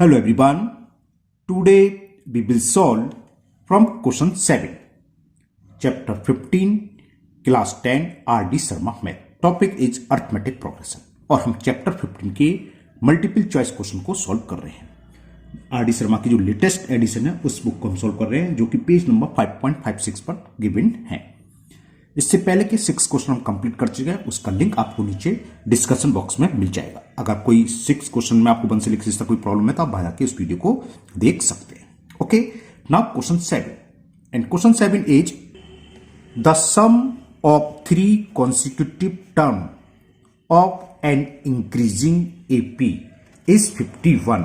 Hello everyone. Today we will solve from question 7, chapter 15, class 10, R.D. Sharma Math. Topic is arithmetic progression. और हम chapter 15 के multiple choice question को solve कर रहे हैं। RD. Sharma की जो लेटेस्ट एडिशन है उस बुक को हम सॉल्व कर रहे हैं, जो कि पेज नंबर 5.56 पर गिवन है। इससे पहले के 6 क्वेश्चन हम कंप्लीट कर चुके हैं, उसका लिंक आपको नीचे डिस्कशन बॉक्स में मिल जाएगा। अगर कोई 6 क्वेश्चन में आपको 1 से लेकर 6 तक कोई प्रॉब्लम है तो आप बाहर आके उस वीडियो को देख सकते हैं। Okay, now question 7 and question 7 is the sum of 3 consecutive term of an increasing AP is 51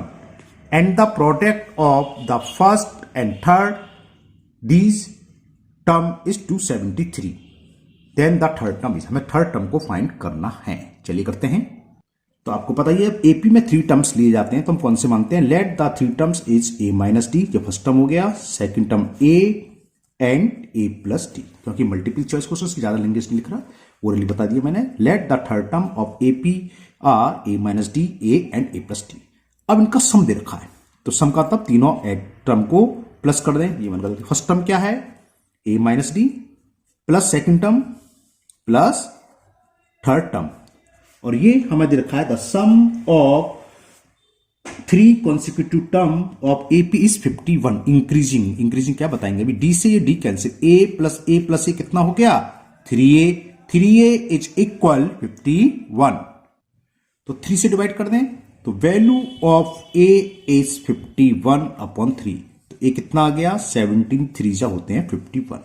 and the product of the first and third these term is 273। Then the third term is, हमें third term को find करना है। चलिए करते हैं। तो आपको पता ही है एपी में 3 टर्म्स लिए जाते हैं, तो हम कौन से मानते हैं? Let the 3 terms is a minus D, जो फर्स्ट टर्म हो गया, second term a and a plus D. क्योंकि मल्टीपल चॉइस क्वेश्चन की ज्यादा लैंग्वेज नहीं लिख रहा, ओरली बता दिया मैंने। Let the third term of AP are a minus D, a and a plus D. अब इनका सम दे रखा है, तो सम का तब तीनों टर्म को प्लस कर दें। ये मन फर्स्ट टर्म क्या है? a minus D plus second term plus third term, और ये हमें दे रखा है the sum of 3 consecutive term of AP is 51। Increasing क्या बताएंगे अभी? डी से ये D cancel, a plus A कितना हो गया? 3a is equal 51। तो 3 से डिवाइड कर दें तो value of a is 51 upon 3। तो a कितना आ गया? 17, 3 होते हैं 51।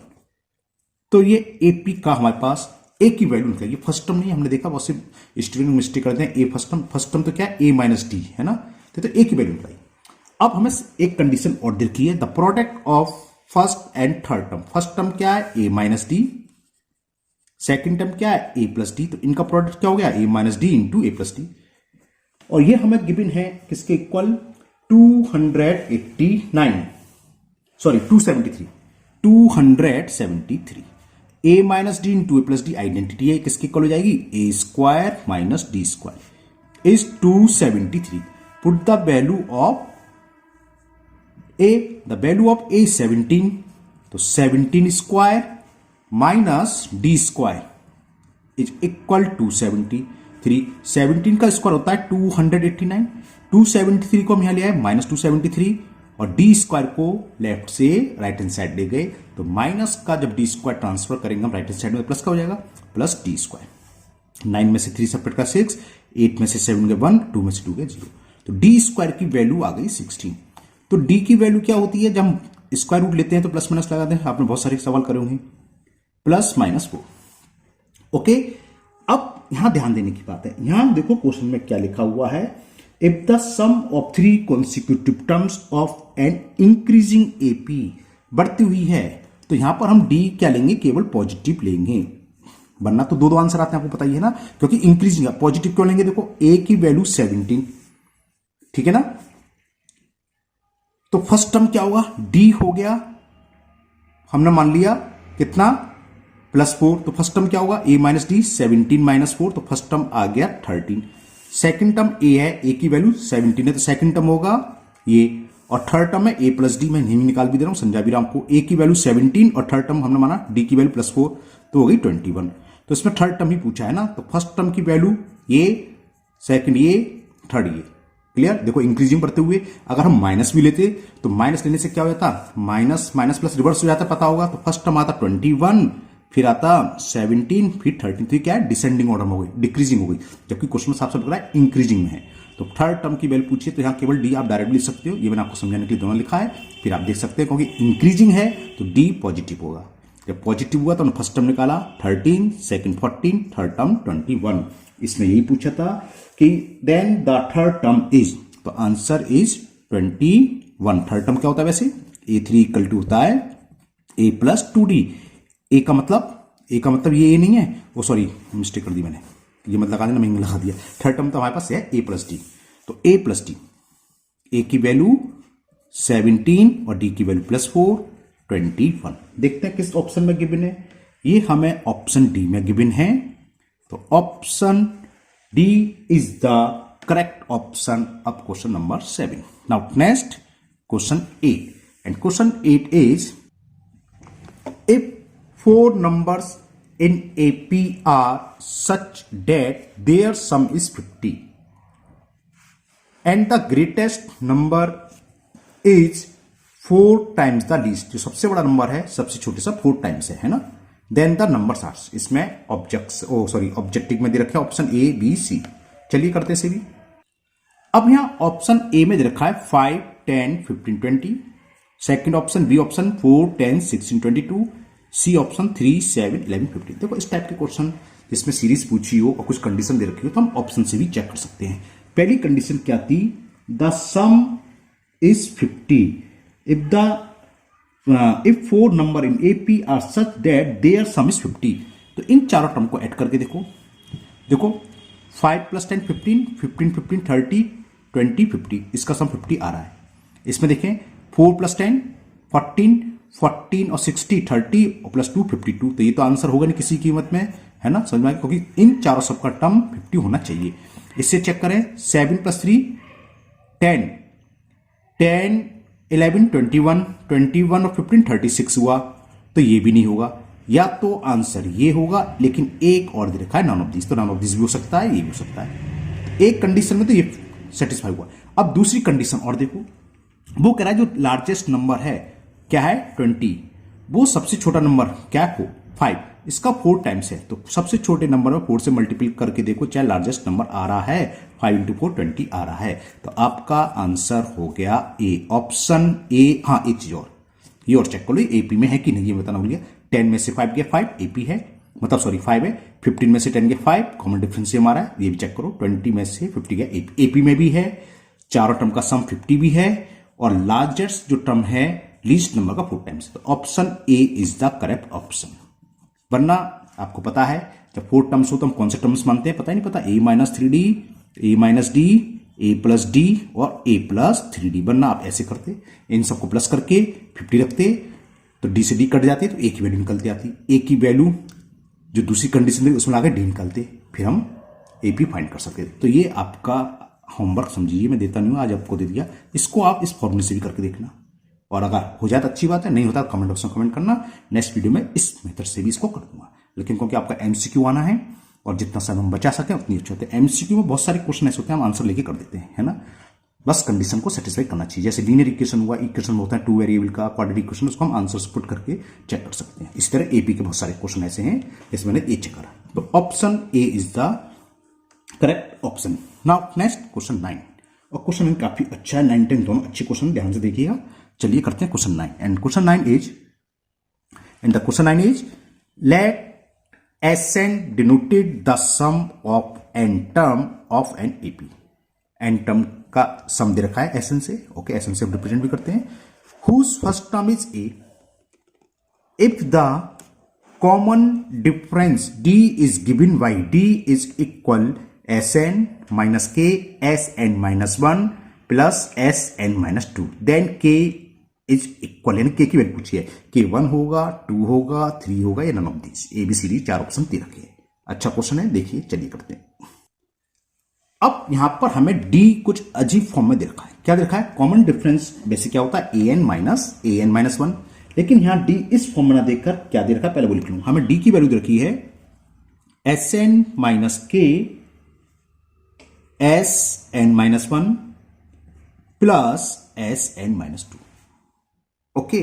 तो ये एपी का हमारे पास ए की वैल्यू निकलेगी। फर्स्ट टर्म नहीं हमने देखा, बहुत से स्टूडेंट मिस्टेक करते हैं। ए फर्स्ट टर्म तो क्या है? ए माइनस डी है ना, तो ए की वैल्यू निकलाई। अब हमें एक कंडीशन और दे रखी है, the product of first and third term. First term क्या है? A minus d. Second term क्या है? A plus d. तो इनका प्रोडक्ट क्या हो गया? A minus d into a plus d. और ये हमें गिवन है किसके equal? 273। a minus d into a plus d identity है, किसकी इक्वल हो जाएगी? A square minus d square is 273। Put the value of A, the value of ए 17, तो 17 square minus d square is equal 273। 17 का square होता है 289। 273 को हम यहां ले आए माइनस 273, और डी स्क्वायर को लेफ्ट से राइट हैंड साइड ले गए, तो माइनस का जब डी स्क्वायर ट्रांसफर करेंगे हम राइट हैंड साइड में, प्लस का हो जाएगा, प्लस डी स्क्वायर। 9 में से 3 सेपरेट का 6, 8 में से 7 गए 1, 2 में से 2 गए 0। तो डी स्क्वायर की वैल्यू आ गई 16। तो डी की वैल्यू क्या होती है? जब हम स्क्वायर रूट लेते हैं तो प्लस माइनस लगाते हैं, आपने बहुत सारे सवाल करे होंगे, प्लस माइनस 4। ओके, अब यहां ध्यान देने की बात है, यहां देखो क्वेश्चन में क्या लिखा हुआ है, if the sum of 3 consecutive terms of an increasing AP, बढ़ती हुई है, तो यहां पर हम D क्या लेंगे? केवल पॉजिटिव लेंगे, वरना तो दो आंसर आते हैं, आपको पता ही है ना। क्योंकि इंक्रीजिंग है, पॉजिटिव क्यों लेंगे? देखो A की वैल्यू 17, ठीक है ना। तो फर्स्ट टर्म क्या होगा? D हो गया, हमने मान लिया कितना? +4। तो फर्स्ट टर्म क्या होगा? A माइनस डी, 17 माइनस 4, तो फर्स्ट टर्म आ गया 13। सेकंड टर्म ए है, ए की वैल्यू 17 है, तो सेकंड टर्म होगा ये, और थर्ड टर्म है ए प्लस डी। मैं नहीं निकाल भी दे रहा हूं, समझा भी रहा हूं आपको। ए की वैल्यू 17 और थर्ड टर्म हमने माना डी की वैल्यू +4, तो हो गई 21। तो इसमें थर्ड टर्म ही पूछा है ना, तो फर्स्ट टर्म की वैल्यू ये, सेकंड ये, थर्ड ये। क्लियर? देखो इंक्रीजिंग बढ़ते हुए, अगर हम माइनस भी लेते तो माइनस लेने से क्या हो जाता? माइनस माइनस प्लस रिवर्स हो जाता, पता होगा। तो फर्स्ट टर्म आता 21, फिर आता 17, फिर 13। तो क्या है? डिसेंडिंग ऑर्डर में हो गई, डिक्रीजिंग हो गई, जबकि क्वेश्चन में साफ साफ लग रहा है इंक्रीजिंग में है। तो थर्ड टर्म की वैल्यू पूछिए तो यहां केवल डी आप डायरेक्ट लिख सकते हो, ये मैंने आपको समझाने के लिए दोनों लिखा है। फिर आप देख सकते हैं क्योंकि इंक्रीजिंग है तो डी पॉजिटिव होगा। जब पॉजिटिव हुआ तो फर्स्ट टर्म निकाला 13, सेकंड 14, थर्ड टर्म 21। इसमें यही पूछा था कि then the third term is, तो आंसर इज 21। थर्ड टर्म क्या होता है वैसे? A3 इक्वल टू होता है A प्लस 2D। ए का मतलब ये ए नहीं है, वो सॉरी मिस्टेक कर दी मैंने, ये मतलब लगा देना, मैंने लगा दिया। थर्ड टर्म तो हमारे पास है ए प्लस डी, तो ए प्लस डी, ए की वैल्यू 17 और डी की वैल्यू +4, 21। देखते हैं किस ऑप्शन में गिवन है। ये हमें ऑप्शन डी में गिवन है, तो option D is the correct option of question number 7. Now next question 8, and question 8 is, if four numbers in AP are such that their sum is 50 and the greatest number is 4 times the least, जो सबसे बड़ा number है सबसे छोटे सा 4 times है ना, then the numbers are, इसमें ऑब्जेक्टिव में दे रखा है ऑप्शन ए बी सी। चलिए करते से भी। अब यहां ऑप्शन ए में दे रखा है 5 10 15 20, second option B option 4 10 16 22, C option 3 7 11 15। देखो इस टाइप के क्वेश्चन जिसमें सीरीज पूछी हो और कुछ कंडीशन दे रखी हो तो हम ऑप्शन से भी चेक कर सकते हैं। पहली कंडीशन क्या थी, the sum is 50 if four number in AP are such that their sum is 50। तो इन चारों टर्म को ऐड करके देखो 5 + 10 15, 15 15 30 20 50, इसका सम 50 आ रहा है। इसमें देखें 4 + 10 14, 14 और 60 30 और +2 52। तो ये तो आंसर होगा नहीं किसी कीमत में, है ना, समझ में आएगा, क्योंकि इन चारों सबका टर्म 50 होना चाहिए। इससे चेक करें 7 + 3 10, 10 11 21, 21 और 15 36 हुआ, तो ये भी नहीं होगा। या तो आंसर ये होगा, लेकिन एक और दे रखा है नॉन ऑफ दिस, तो नॉन ऑफ दिस भी हो सकता है, ये भी हो सकता है। एक कंडीशन में तो ये सेटिस्फाई हुआ। अब दूसरी कंडीशन और देखो, वो कह रहा है जो लार्जेस्ट नंबर है क्या है 20, वो सबसे छोटा नंबर क्या है 5, इसका 4 टाइम्स है। तो सबसे छोटे नंबर में 4 से मल्टीप्लाई करके देखो, चाहे लार्जेस्ट नंबर आ रहा है 5 × 4 20 आ रहा है। तो आपका आंसर हो गया ए, ऑप्शन ए। हाँ एक चीज और, ये और चेक कर लो एपी में है कि नहीं, ये बताना भूल गया। 10 में से 5 गया 5 एपी है, मतलब सॉरी 5 है। 15 में से 10 गया 5, कॉमन डिफरेंस हमारा है, ये भी चेक करो। 20 में से 50 गया एपी में भी है, चारों टर्म का सम 50 भी है, और लार्जेस्ट जो टर्म है लीस्ट नंबर का 4 टाइम्स। तो option A is the correct option. वरना आपको पता है जब 4 टर्म्स हो तो हम कौन से टर्म्स मानते हैं, पता ही नहीं, पता a - 3d, a - d, a + d और a + 3d। वरना आप ऐसे करते, इन सबको प्लस करके 50 रखते, तो d से d कट जाते, तो a की वैल्यू निकलती आती। a की वैल्यू जो दूसरी कंडीशन थी उसमें आगे d निकलते, फिर हम AP फाइंड कर सकते। तो ये आपका होमवर्क समझिए, मैं देता नहीं हूं, आज आपको दे दिया। इसको आप इस फॉर्मूले से भी करके देखना, और अगर हो जाए तो अच्छी बात है, नहीं होता कमेंट बॉक्स में कमेंट करना। नेक्स्ट वीडियो में इस मेथड से भी इसको कर दूंगा, लेकिन क्योंकि आपका MCQ आना है और जितना समय हम बचा सके उतनी अच्छे होते हैं। MCQ में बहुत सारे क्वेश्चन ऐसे होते हैं हम आंसर लेके कर देते हैं, है ना, बस कंडीशन को सेटिस्फाई करना चाहिए। जैसे लीनियर इक्वेशन हुआ, इक्वेशन होता है 2 वेरिएबल का, क्वाड्रेटिक इक्वेशन, उसको हम आंसर पुट करके चेक कर सकते हैं। इस तरह AP के बहुत सारे क्वेश्चन ऐसे हैं, इसमें मैंने ये चेक करा। तो option A is the correct option. Now next question 9, और क्वेश्चन 9 काफी अच्छा है, 9 10 दोनों अच्छे क्वेश्चन, ध्यान से देखिएगा। चलिए करते हैं question 9, and question 9 is let Sn denoted the sum of n term of an AP। n term का सम दे रखा है Sn से, ओके, Sn से हम रिप्रेजेंट भी करते हैं। whose first term is A if the common difference D is given by D is equal Sn minus K Sn minus 1 plus Sn minus 2, then K is equal, यानी के की value पूछी है, के 1 होगा 2 होगा 3 होगा या none of this, ABCD 4 option दे रखे हैं। अच्छा क्वेश्चन है, देखिए चलिए करते हैं। अब यहां पर हमें डी कुछ अजीब फॉर्म में दे रखा है। क्या दे रखा है, कॉमन डिफरेंस बेसिक क्या होता है an - 1, लेकिन यहां डी इस फॉर्म में ना देखकर क्या दे रखा है, पहले वो लिख लूं। हमें डी की वैल्यू दे रखी है Sn minus K Sn minus 1 plus Sn minus 2, okay.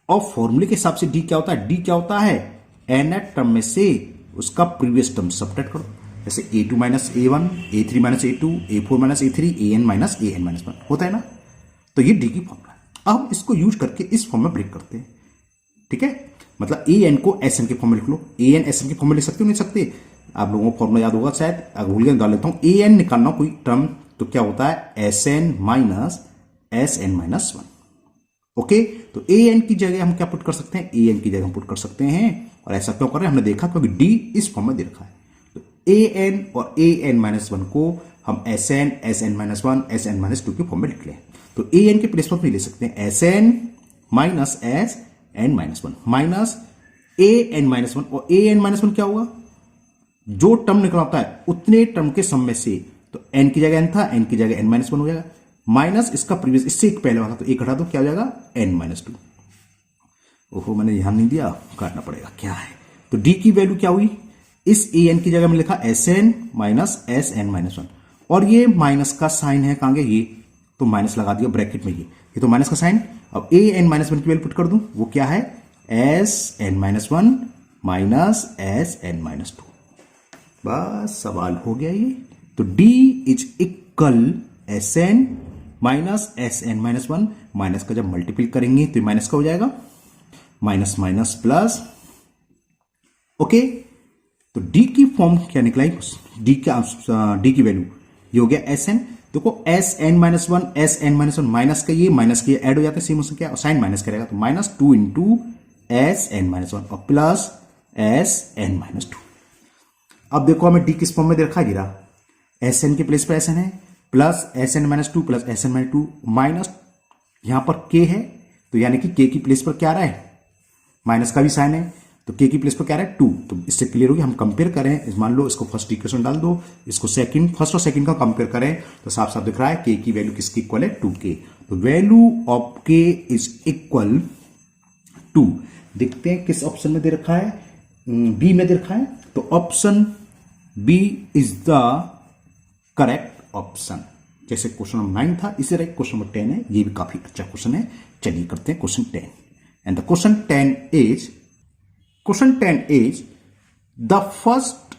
और फॉर्मूले के हिसाब से डी क्या होता है, डी क्या होता है, nth टर्म में से उसका प्रीवियस टर्म सब्ट्रैक्ट करो, जैसे a2 - a1, a3 - a2, a4 - a3, an - -1 होता है ना। तो ये डी की फॉर्मूला है। अब इसको यूज करके इस फॉर्म में ब्रेक करते हैं, ठीक है। मतलब an को Sn के फॉर्म में लिख लो, an Sn के फॉर्म में लिख सकते हो, नहीं सकते, आप लोगों को फॉर्मूला याद होगा शायद, अगर भूल गए डाल लेता हूं। an निकालना कोई टर्म, तो क्या होता है Sn - Sn - 1, ओके। तो an की जगह हम क्या पुट कर सकते हैं, an की जगह हम पुट कर सकते हैं। और ऐसा क्यों कर रहे हैं, हमने देखा क्योंकि d इस फॉर्म में दे रखा है। तो an और an - 1 को हम Sn Sn - 1 Sn - 2 के फॉर्म में लिख लें। तो an के प्लेस पर भी ले सकते हैं Sn minus Sn - 1 minus an - 1, और an - 1 क्या होगा, जो टर्म निकला होता है उतने टर्म के सम में से तो एन की जगह एन था, एन की जगह एन माइनस वन हो जाएगा, माइनस इसका प्रीवियस, इससे एक पहले वाला, तो एक हटा दो, क्या हो जाएगा एन माइनस टू। ओहो मैंने ध्यान नहीं दिया, काटना पड़ेगा, क्या है। तो डी की वैल्यू क्या हुई, इस ए एन की जगह में लिखा S N minus S N minus one, और ये माइनस का साइन है, कहां गया ये, तो माइनस लगा दिया ब्रैकेट में, ये तो माइनस का साइन। अब ए एन माइनस वन की वैल्यू पुट कर दूं, वो क्या है S N minus one minus S N minus two. बस सवाल हो गया ये। तो D is equal S N minus S N minus one, minus का जब मल्टीपल करेंगे तो माइनस का हो जाएगा, माइनस माइनस प्लस, ओके। तो D की फॉर्म क्या निकला, D की वैल्यू ये हो गया एस एन। देखो S N minus one, S N minus one, minus का ये माइनस के ऐड हो जाता है, सेम उससे क्या और साइन माइनस करेगा, तो minus two into S N minus one और plus S N minus two. अब देखो हमें डी किस फॉर्म में दिखाई दे रहा, एस एन के प्लेस पर एस एन है, plus S N minus two plus S N minus two, minus यहां पर के है, तो यानी कि के की प्लेस पर क्या आ रहा है, माइनस का भी साइन है, तो के की प्लेस पर क्या रहा है टू। तो इससे क्लियर हो गया, हम कंपेयर करें, मान लो इसको फर्स्ट इक्वेशन डाल दो, इसको सेकंड, फर्स्ट और सेकंड का कंपेयर करें, तो साफ साफ दिख रहा है के की वैल्यू किसकी इक्वल है, टू के। तो वैल्यू ऑफ के इज इक्वल टू। देखते हैं किस ऑप्शन में दे रखा है, बी में दे रखा है, तो option B is the correct option. जैसे क्वेश्चन नंबर 9 था, इसी तरह क्वेश्चन नंबर 10 है, ये भी काफी अच्छा क्वेश्चन है। चलिए करते हैं question 10, and the question 10 is the first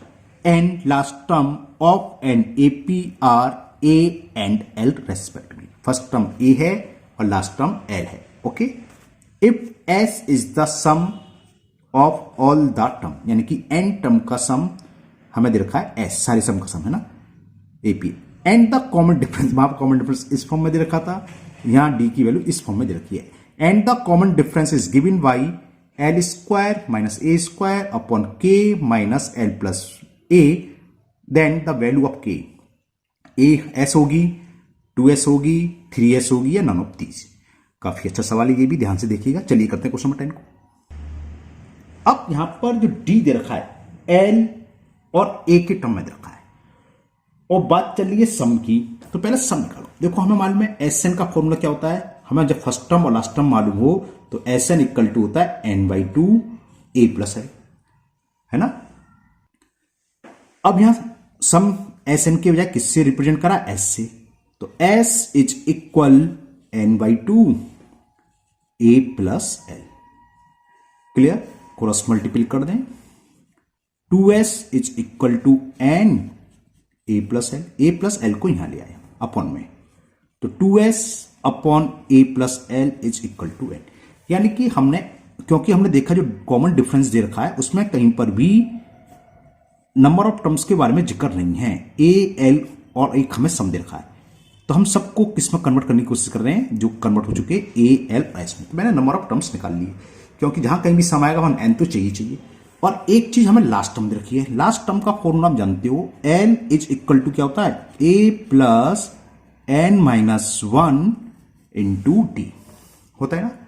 and last term of an AP are A and L respectively. First term A है और last term L है, okay? If S is the sum of all the term, यानी कि n term का sum हमें दे रखा है S, सारे sum का sum है ना AP, and the common difference, वहां पर common difference इस फॉर्म में दे रखा था, यहां D की वैल्यू इस फॉर्म में दे रखी है, and the common difference is given by l square minus a square upon k minus l plus a, then the value of k, a S होगी, 2s होगी, 3s होगी या नन ऑफ दीज। काफी अच्छा सवाल है, ये भी ध्यान से देखिएगा। चलिए करते हैं क्वेश्चन नंबर 10 को। अब यहां पर जो डी दे रखा है एल और ए के टर्म में दे रखा है, और बात चल रही है सम की, तो पहले सम निकालो। देखो हमें मालूम है एस एन का फॉर्मूला क्या होता है, हमें जब फर्स्ट टर्म और लास्ट टर्म मालूम हो तो एस एन इक्वल टू होता है N by two A plus है ना। अब यहां सम एस एन के बजाय किससे रिप्रेजेंट करा, एस से, तो S is equal N by two A plus L, clear, cross multiple कर दें, 2s is equal to N A plus L को यहां ले आया अपॉन में, तो 2s upon A plus L is equal to N. यानी कि हमने, क्योंकि हमने देखा जो कॉमन डिफरेंस दे रखा है उसमें कहीं पर भी नंबर ऑफ टर्म्स के बारे में जिक्र नहीं है, ए एल और एक हमें सम दे रखा है, तो हम सबको किस में कन्वर्ट करने की कोशिश कर रहे हैं, जो कन्वर्ट हो चुके ए एल एस में। तो मैंने नंबर ऑफ टर्म्स निकाल लिए, क्योंकि जहां कहीं भी सम आएगा वहां एन तो चाहिए। और एक चीज हमें लास्ट टर्म दे रखी है, लास्ट टर्म का फॉर्मूला आप जानते हो, एल इज इक्वल टू क्या होता है, a plus n minus one into d होता है ना,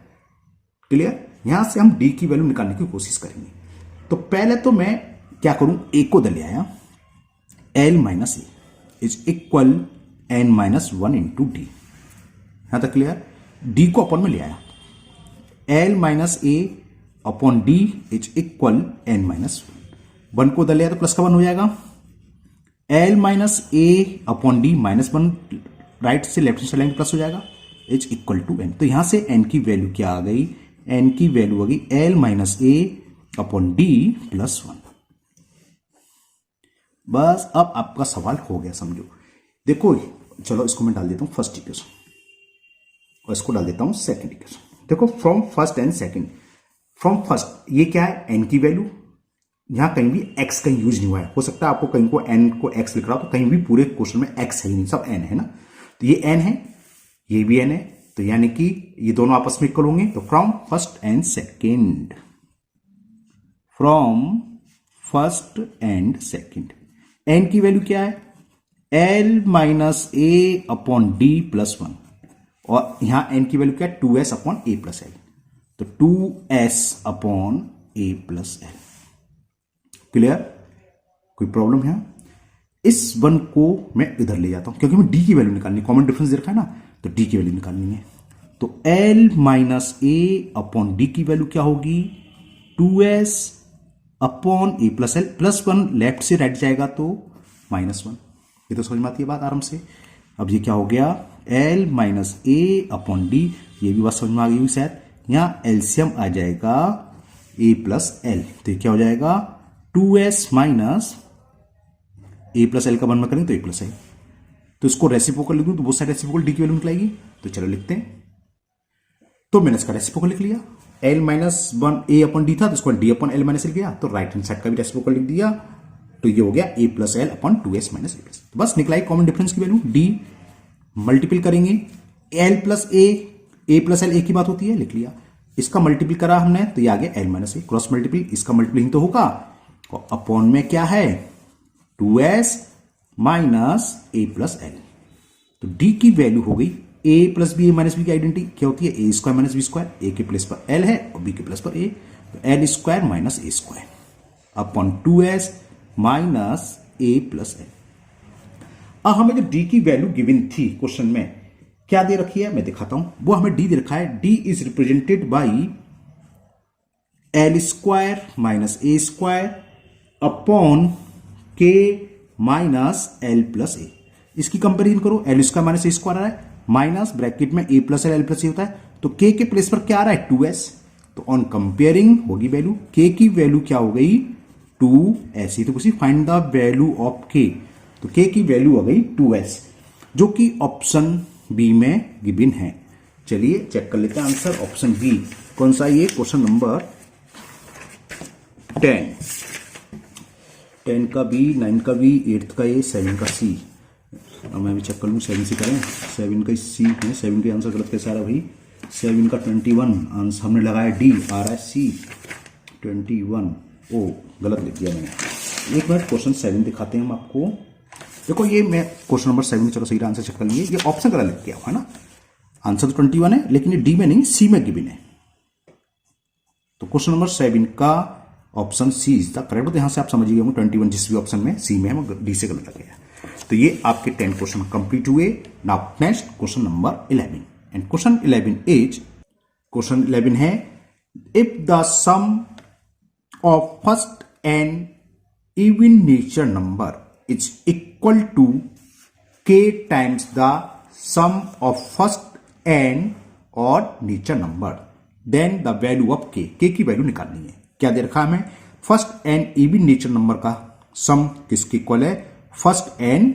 क्लियर। यहां से हम डी की वैल्यू निकालने की कोशिश करेंगे। तो पहले तो मैं क्या करूं, ए को दे आया, l minus a is equal n minus one into d, यहां तक क्लियर। डी को अपन में ले आया, l minus A upon d is equal n minus one को दे लिया तो प्लस का वन हो जाएगा, एल माइनस ए upon d minus one, right से लेफ्ट से लेंगे प्लस हो जाएगा, इज इक्वल टू एन। तो यहां से एन की वैल्यू क्या आ गई, एन की वैल्यू होगी एल माइनस ए अपॉन डी प्लस वन। बस अब आपका सवाल हो गया, समझो। देखो चलो इसको मैं डाल देता हूं फर्स्ट इक्वेशन और इसको डाल देता हूं सेकंड इक्वेशन। देखो from first and second, from first ये क्या है, एन की वैल्यू, यहां कहीं भी एक्स कहीं यूज नहीं हुआ है, हो सकता है आपको कहीं को एन को एक्स लिख रहा हो, तो कहीं भी पूरे क्वेश्चन में एक्स है ही नहीं, सब एन है ना। तो ये एन है, ये भी एन है, तो यानी कि ये दोनों आपस में इक्वल होंगे। तो from first and second, from first and second, N की वैल्यू क्या है, एल माइनस ए अपॉन डी प्लस वन, और यहां एन की वैल्यू क्या है, 2s upon A plus L, तो 2s upon A plus L, clear. कोई प्रॉब्लम है, इस वन को मैं इधर ले जाता हूं क्योंकि मैं डी की वैल्यू निकालनी, कॉमन डिफरेंस दे रखा है ना, तो डी की वैल्यू निकालनी है। तो एल माइनस ए अपॉन डी की वैल्यू क्या होगी, 2s upon A plus L, +1 left से राइट जाएगा तो -1। ये तो समझ में आती है बात आराम से। अब ये क्या हो गया, एल माइनस ए अपॉन डी, ये भी बात समझ में आ गई शायद। यहां एलसीएम आ जाएगा ए प्लस एल, तो ये क्या हो जाएगा 2s माइनस ए प्लस एल का वन में करेंगे तो ए प्लस एल, तो इसको रेसिप्रोकल लिख दूं तो बहुत सारे रेसिप्रोकल डी की वैल्यू निकलेगी। तो चलो लिखते हैं। तो मैंने इसका रेसिप्रोकल लिख लिया, एल माइनस वन ए अपॉन डी था तो इसको D upon L minus L किया, तो राइट हैंड साइड का भी रेसिप्रोकल लिख दिया, तो ये हो गया a plus l upon 2s minus A plus. तो बस निकलाई कॉमन डिफरेंस की वैल्यू, डी मल्टीपल करेंगे l plus a plus l, a की बात होती है, लिख लिया। इसका मल्टीपल करा हमने तो ये आ गया L minus A, cross multiple, इसका मल्टीपल तो होगा, और अपॉन में क्या है 2s माइनस ए प्लस एल। तो डी की वैल्यू हो गई a plus B, A minus B की आइडेंटिटी क्या होती है, A square minus B square, A के प्लेस पर एल है और बी के प्लेस पर ए, तो L square minus a square upon 2s minus A plus L. अब हमें जो डी की वैल्यू गिवन थी क्वेश्चन में क्या दे रखी है मैं दिखाता हूं, वो हमें डी दे रखा है, D is represented by L square minus a square upon k minus l plus ए। इसकी कंपेरिजन करो, L square minus a square आ रहा है, माइनस ब्रैकेट में ए प्लस एल प्लस ए होता है, तो के प्लेस पर क्या आ रहा है 2s, तो ऑन कंपेयरिंग होगी वैल्यू, के की वैल्यू क्या हो गई 2s, तो किसी फाइंड द वैल्यू ऑफ के, तो के की वैल्यू हो गई 2s, जो कि ऑप्शन बी में गिवन है। चलिए चेक कर लेते हैं आंसर, ऑप्शन बी कौन सा, ये क्वेश्चन नंबर 10 का बी, 9 का बी, 8 का ए, 7 का सी। अब मैं भी चेक कर लूँ 7 से करें, 7 का सी है, 7 के आंसर गलत कैसे आ रहा है भाई, 7 का 21 आंसर हमने लगाया, डी आ रहा है सी 21, ओ गलत लिख दिया मैंने। एक मिनट क्वेश्चन 7 दिखाते हैं हम आपको, देखो ये मैं क्वेश्चन नंबर 7 चलो सही आंसर चेक कर लेंगे, ये ऑप्शन गलत लिख किया हुआ है ना, आंसर तो 21 है लेकिन ये डी में नहीं सी में गिवन है, तो क्वेश्चन नंबर 7 का option C is the correct. तो यहां से आप समझिए 21 जिस भी ऑप्शन में सी में है वो डी से गलत लग गया। तो ये आपके 10 क्वेश्चन कंप्लीट हुए। Now next question number 11, and question 11 है if the sum of first and even nature number is equal to k times the sum of first and और nature number, then the value of k की value निकालनी है। क्या दे रखा है हमें, first and even nature number का सम किसके इक्वल है, first and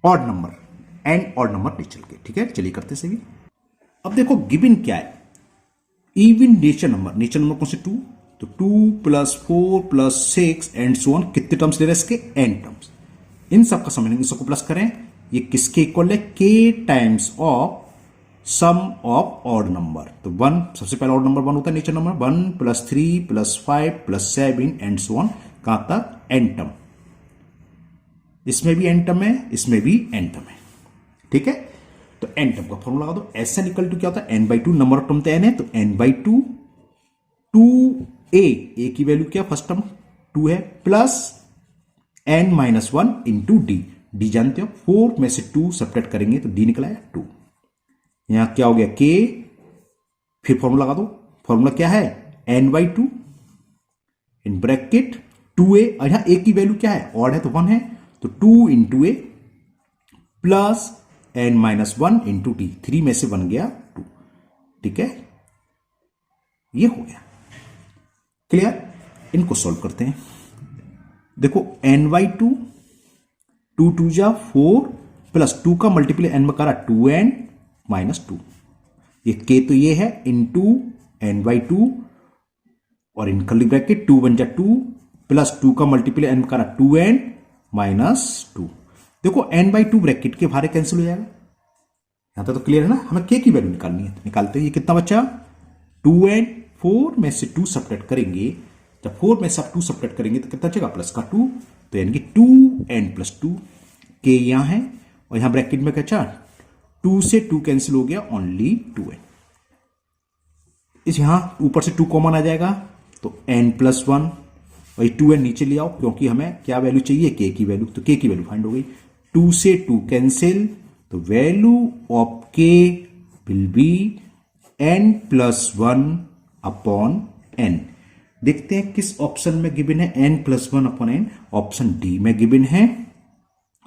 odd number, and odd number nature के, ठीक है। चलिए करते से भी, अब देखो गिवन क्या है, इवन नेचर नंबर कौन से 2, तो 2 plus 4 plus 6 and so on, कितने टर्म्स ले रहे हैं इसके n टर्म्स, इन सबका समझेंगे, इन सबको प्लस करें, ये किसके इक्वल है k times of sum of odd number, तो 1 सबसे पहला ऑड नंबर 1 होता है nature number, 1 plus 3 plus 5 plus 7 and so on, कहां तक n टर्म, इसमें भी n टर्म है, इसमें भी n टर्म है, ठीक है। तो n टर्म का फॉर्मूला लगा दो, SN इक्वल टू क्या होता है n/2, नंबर ऑफ टर्म तो n है, तो n/2 2a की वैल्यू क्या, फर्स्ट टर्म 2 है, प्लस n-1 इंटू डी जानते हो, 4 में से 2 सब्ट्रैक्ट करेंगे तो d निकला है 2, यहां क्या हो गया k, फिर फॉर्मूला लगा दो, फॉर्मूला क्या है n/2 इन ब्रैकेट 2a, और यहां a की वैल्यू क्या है, ऑड है तो 1 है, तो 2 into a plus n-1 into D, 3 में से 1 गया 2, ठीक है, ये हो गया क्लियर। इनको सॉल्व करते हैं, देखो n/2 2 2 जा 4 प्लस 2 का मल्टीप्लाई n में करा 2n-2, ये k तो ये है इंटू n/2 और इन कर्ली ब्रैकेट 2 1 जा 2 प्लस 2 का मल्टीप्लाई n में करा 2n-2, देखो n/2 ब्रैकेट के बाहर कैंसिल हो जाएगा, यहां तक तो क्लियर है ना, हमें k की वैल्यू निकालनी है, तो निकालते हैं, ये कितना बचा 2n, 4 में से 2 सब्ट्रैक्ट करेंगे, जब 4 में से 2 सब्ट्रैक्ट करेंगे तो कितना बचेगा प्लस का 2, तो यानी कि 2n+2, k यहां है और यहां ब्रैकेट में क्या 2 से 2 कैंसिल हो गया, ओनली 2n, इस यहां ऊपर से 2 कॉमन आ जाएगा, तो n+1 वही 2n नीचे ले आओ, क्योंकि हमें क्या वैल्यू चाहिए, k की वैल्यू, तो k की वैल्यू फाइंड हो गई। 2 से 2 कैंसिल, तो value of k will be n+1 upon n। देखते हैं किस ऑप्शन में गिवन है n+1 upon n, option D में गिवन है,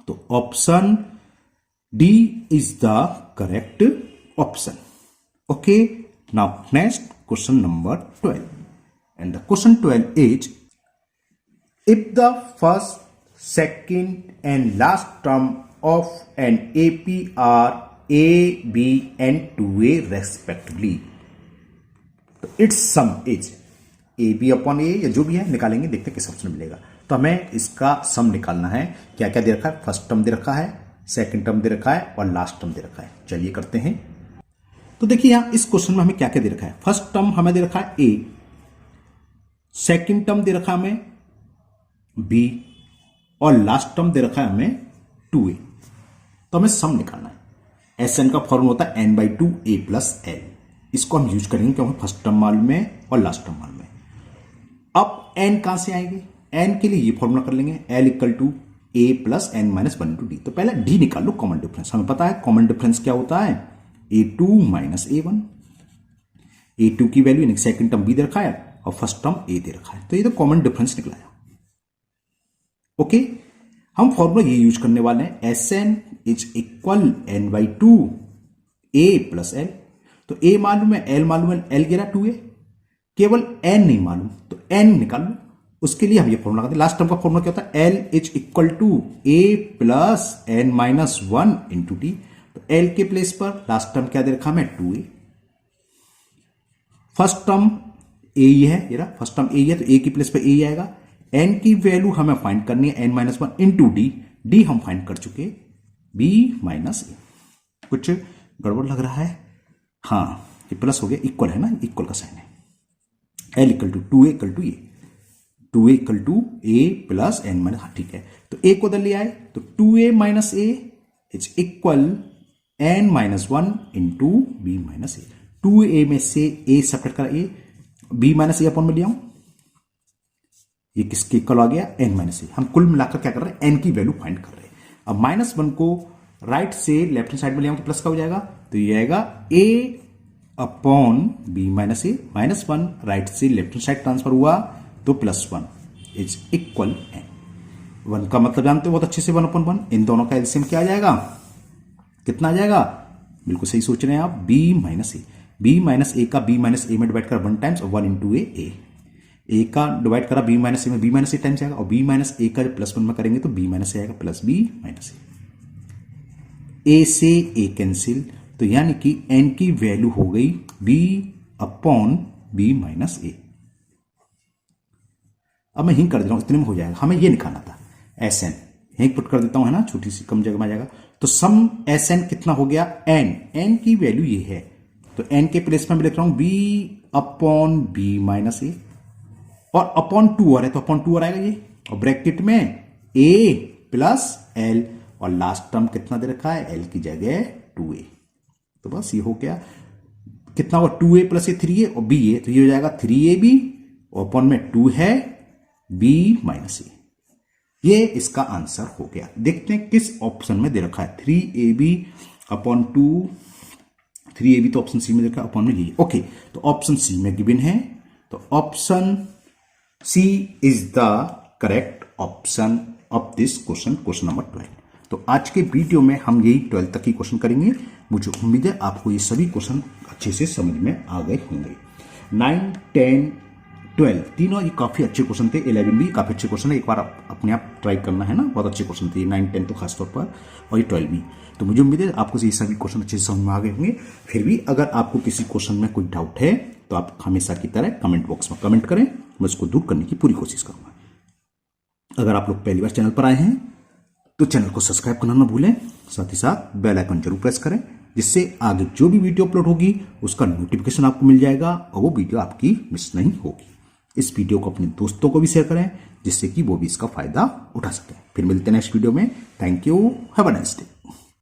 तो option D is the correct option. Okay, now next question number 12, and the question 12 is, if the first, second and last term of an AP are a, b and 2a respectively, तो its sum is a b upon a, या जो भी है निकालेंगे, देखते हैं किस option मिलेगा। तो हमें इसका सम निकालना है। क्या क्या दे रखा है, फर्स्ट टर्म दे रखा है, सेकंड टर्म दे रखा है और लास्ट टर्म दे रखा है। चलिए करते हैं। तो देखिए यहां इस क्वेश्चन में हमें क्या क्या दे रखा है, फर्स्ट टर्म हमें दे रखा है a, सेकंड टर्म दे रखा है हमें b और लास्ट टर्म दे रखा है हमें 2a। तो हमें सम निकालना है। Sn का फॉर्मूला होता है n/2 a + l। इसको हम यूज करेंगे क्योंकि फर्स्ट टर्म मालूम है और लास्ट टर्म मालूम है। अब n कहां से आएंगे, n के लिए ये फॉर्मूला कर लेंगे, l = a + n - 1 × d। तो पहले d निकाल लो, कॉमन डिफरेंस। हमें पता है कॉमन डिफरेंस क्या होता है, a2 - a1। a2 की वैल्यू यानी सेकंड टर्म b दे रखा है और फर्स्ट टर्म a दे रखा है, तो ये तो कॉमन डिफरेंस निकला है। ओके, हम फॉर्मूला ये यूज करने वाले हैं, Sn = n/2 a + l। तो a मालूम है, l मालूम है, l गिरा 2a, केवल n नहीं मालूम, तो n निकाल लो। उसके लिए हम ये फॉर्मूला करते हैं। लास्ट टर्म का फॉर्मूला क्या होता है, l = a + n - 1 × d। तो l के प्लेस पर लास्ट टर्म क्या दे रखा है, 2a। फर्स्ट टर्म a ही है, ये रहा फर्स्ट टर्म a ही है, तो a की प्लेस पर a ही आएगा। n की वैल्यू हमें फाइंड करनी है, n - 1 × d। d हम फाइंड कर चुके, b - a। कुछ गड़बड़ लग रहा है, हाँ ये प्लस हो गया, इक्वल है ना, इक्वल का साइन है। l = 2a = a, 2a = a + n - हाँ ठीक है। तो a को उधर ले आए, तो 2a - a = n - 1 × b - a। 2a में से a सब्ट्रैक्ट करा, a b - a अपॉन में ले आऊं, ये किसके इक्वल आ गया, n - a। हम कुल मिलाकर क्या कर रहे हैं, n की वैल्यू फाइंड कर रहे हैं। अब -1 को राइट से लेफ्ट हैंड साइड में ले आऊं तो प्लस का हो जाएगा, तो ये आएगा a upon b - a। -1 right से लेफ्ट हैंड साइड ट्रांसफर हुआ तो +1 = n। 1 का मतलब जानते हो बहुत अच्छे से, 1/1। इन दोनों का एलसीएम क्या आ जाएगा, कितना आ जाएगा, बिल्कुल सही सोच रहे हैं आप, b - a। b - a का b - a में डिवाइड करा 1 टाइम्स और 1 × a का डिवाइड करा b - a में b - a टाइम्स आएगा, और b - a का जब +1 में करेंगे तो b - a आएगा +b - a। a से a कैंसिल, तो यानी कि n की वैल्यू हो गई b अपॉन b - a। अब मैं हिंग कर दे रहा हूं, इतने में हो जाएगा। हमें ये निकालना था Sn, हिंग पुट कर देता हूं, है ना, छोटी सी कम जगह में आ जाएगा। तो सम Sn कितना हो गया, n की वैल्यू ये है, तो n के प्लेस में मैं लिख रहा हूं b अपॉन b - a, और अपॉन 2 आ रहा है तो अपॉन 2 आ जाएगा ये, और ब्रैकेट में a + l, और लास्ट टर्म कितना दे रखा है, l की जगह 2a। तो बस ये हो गया, कितना हुआ, 2a + a 3a और b a, तो ये हो जाएगा 3ab, और अपॉन में 2 है b - a। ये इसका आंसर हो गया। देखते हैं किस ऑप्शन में दे रखा है, 3ab अपॉन 2, 3ab तो ऑप्शन सी में दे रखा है, अपॉन में ये। ओके, तो ऑप्शन सी में गिवन है, तो option C is the correct option of this question, question number 12। तो आज के वीडियो में हम यही 12 तक की क्वेश्चन करेंगे। मुझे उम्मीद है आपको ये सभी क्वेश्चन अच्छे से समझ में आ गए होंगे। 9, 10, 12 तीनों ये काफी अच्छे क्वेश्चन थे। 11 भी काफी अच्छे क्वेश्चन है, एक बार अपने आप ट्राई करना है ना, बहुत अच्छे क्वेश्चन थे 9, 10 तो खासतौर पर, और ये 12 भी। तो मुझे उम्मीद है आपको ये सभी क्वेश्चन अच्छे से समझ में आ गए होंगे। फिर भी अगर आपको किसी क्वेश्चन में कोई डाउट है तो आप हमेशा की तरह कमेंट बॉक्स में कमेंट करें, मैं उसको दूर करने की पूरी कोशिश करूंगा। अगर आप लोग पहली बार चैनल पर आए हैं तो चैनल को सब्सक्राइब करना ना भूलें, साथ ही साथ बेल आइकन जरूर प्रेस करें, जिससे आगे जो भी वीडियो अपलोड होगी उसका नोटिफिकेशन आपको मिल जाएगा और वो वीडियो आपकी मिस नहीं होगी। इस वीडियो को अपने दोस्तों को भी शेयर करें, जिससे कि वो भी इसका फायदा उठा सकें। फिर मिलते हैं नेक्स्ट वीडियो में। Thank you, have a nice day.